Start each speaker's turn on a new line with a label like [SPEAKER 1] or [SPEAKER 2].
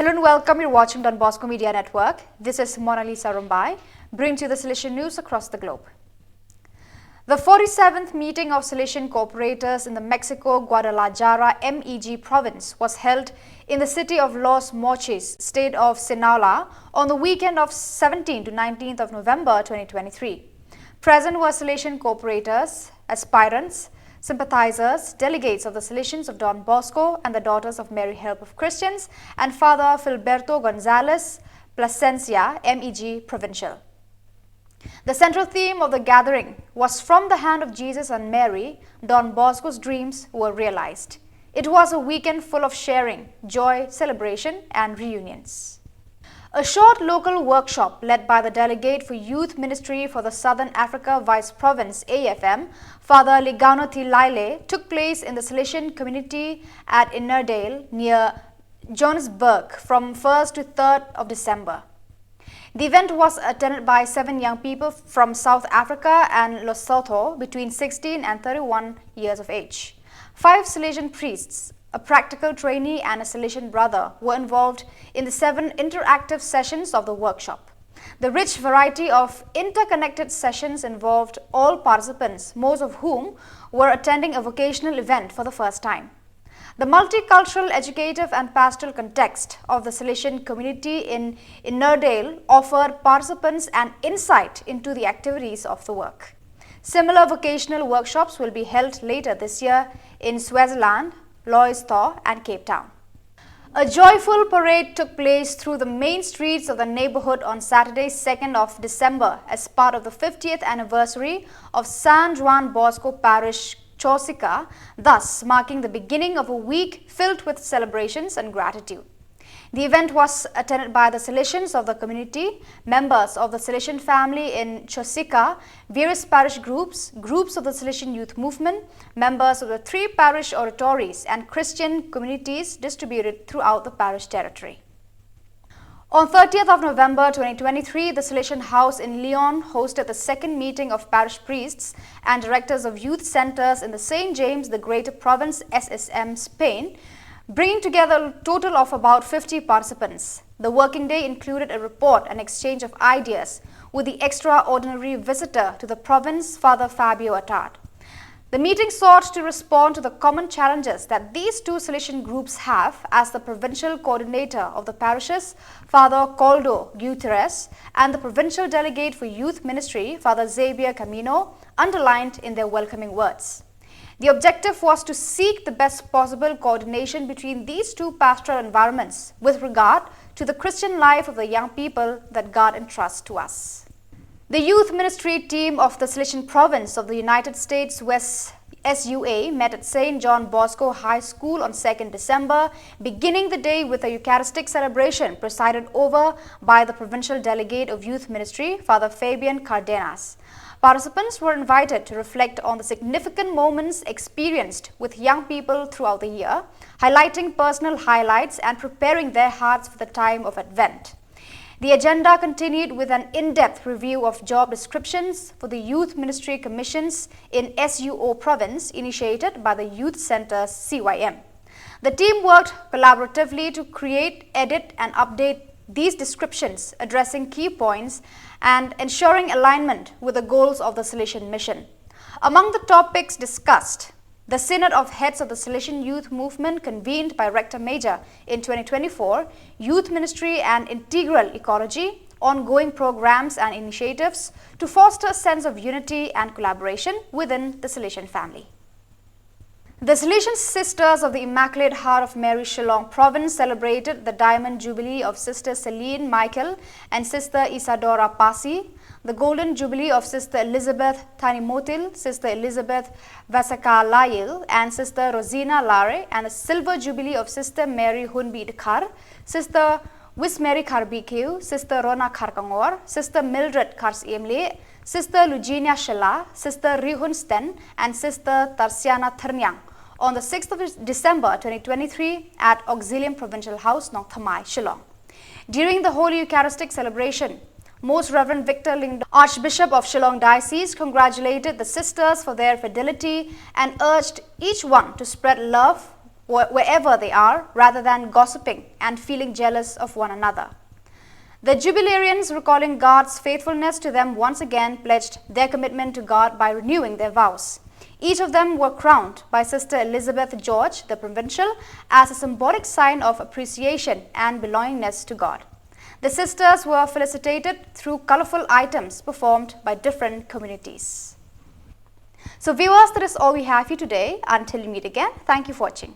[SPEAKER 1] Children, welcome. You're watching Don Bosco Media Network. This is Mona Lisa Rumbai, bringing you the Salesian news across the globe. The 47th meeting of Salesian cooperators in the Mexico-Guadalajara MEG province was held in the city of Los Mochis, state of Sinaloa, on the weekend of 17th to 19th of November 2023. Present were Salesian cooperators, aspirants, sympathizers, delegates of the Salesians of Don Bosco and the Daughters of Mary Help of Christians, and Father Filberto Gonzalez, Plasencia, MEG Provincial. The central theme of the gathering was "From the Hand of Jesus and Mary, Don Bosco's dreams were realized." It was a weekend full of sharing, joy, celebration, and reunions. A short local workshop led by the Delegate for Youth Ministry for the Southern Africa Vice Province AFM, Father Ligano Thilaile, took place in the Salesian community at Innerdale near Johannesburg from 1st to 3rd of December. The event was attended by 7 young people from South Africa and Lesotho between 16 and 31 years of age. 5 Salesian priests, a practical trainee and a Salesian brother were involved in the 7 interactive sessions of the workshop. The rich variety of interconnected sessions involved all participants, most of whom were attending a vocational event for the first time. The multicultural, educative and pastoral context of the Salesian community in Innerdale offered participants an insight into the activities of the work. Similar vocational workshops will be held later this year in Swaziland, Loistow and Cape Town. A joyful parade took place through the main streets of the neighborhood on Saturday, 2nd of December as part of the 50th anniversary of San Juan Bosco Parish Chosica, thus marking the beginning of a week filled with celebrations and gratitude. The event was attended by the Salesians of the community, members of the Salesian family in Chosica, various parish groups, groups of the Salesian youth movement, members of the 3 parish oratories and Christian communities distributed throughout the parish territory. On 30th of November 2023, the Salesian House in Leon hosted the 2nd meeting of parish priests and directors of youth centers in the St. James the Greater Province SSM, Spain, bringing together a total of about 50 participants. The working day included a report and exchange of ideas with the extraordinary visitor to the province, Father Fabio Attard. The meeting sought to respond to the common challenges that these 2 Salesian groups have, as the provincial coordinator of the parishes, Father Coldo Guterres, and the provincial delegate for youth ministry, Father Xavier Camino, underlined in their welcoming words. The objective was to seek the best possible coordination between these 2 pastoral environments with regard to the Christian life of the young people that God entrusts to us. The youth ministry team of the Salesian province of the United States West SUA met at St. John Bosco High School on 2nd December, beginning the day with a Eucharistic celebration presided over by the provincial delegate of youth ministry, Father Fabian Cardenas. Participants were invited to reflect on the significant moments experienced with young people throughout the year, highlighting personal highlights and preparing their hearts for the time of Advent. The agenda continued with an in-depth review of job descriptions for the youth ministry commissions in SUO province initiated by the Youth Centers CYM. The team worked collaboratively to create, edit and update these descriptions, addressing key points and ensuring alignment with the goals of the Salesian mission. Among the topics discussed, the Synod of Heads of the Salesian Youth Movement convened by Rector Major in 2024, Youth Ministry and Integral Ecology, ongoing programs and initiatives to foster a sense of unity and collaboration within the Salesian family. The Salesian Sisters of the Immaculate Heart of Mary Shillong province celebrated the Diamond Jubilee of Sister Celine Michael and Sister Isadora Pasi, the Golden Jubilee of Sister Elizabeth Tanimotil, Sister Elizabeth Vasakalayil and Sister Rosina Lare, and the Silver Jubilee of Sister Mary Hunbid Khar, Sister Wismary Kharbikeu, Sister Rona Kharkangor, Sister Mildred Kars Emle, Sister Lugenia Shala, Sister Rihun Sten and Sister Tarsiana Thernyang on the 6th of December 2023 at Auxilium Provincial House, Nong Thamai, Shillong. During the Holy Eucharistic celebration, Most Reverend Victor Ling, Archbishop of Shillong Diocese, congratulated the sisters for their fidelity and urged each one to spread love, wherever they are, rather than gossiping and feeling jealous of one another. The Jubilarians, recalling God's faithfulness to them, once again pledged their commitment to God by renewing their vows. Each of them were crowned by Sister Elizabeth George, the Provincial, as a symbolic sign of appreciation and belongingness to God. The sisters were felicitated through colorful items performed by different communities. So viewers, that is all we have for you today. Until we meet again, thank you for watching.